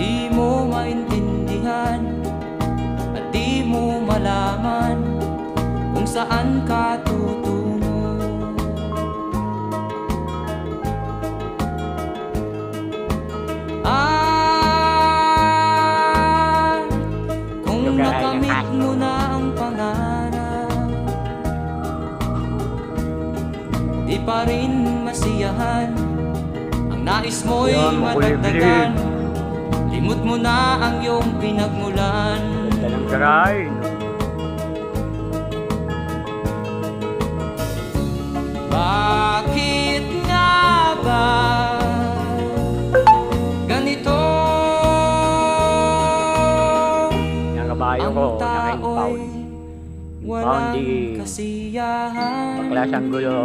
Di mo maintindihan at di mo malaman kung saan ka tutungo. Kung nakamit mo na ang pangarap, di pa rin masiyahan ang nais mo'y madagdagan. Limot mo na ang iyong pinagmulan. Dalang karain. Bakit nga ba ganito? Yung kabayo ko, Ang tao'y naka-impound. walang kasiyahan. Baklas ang gulo.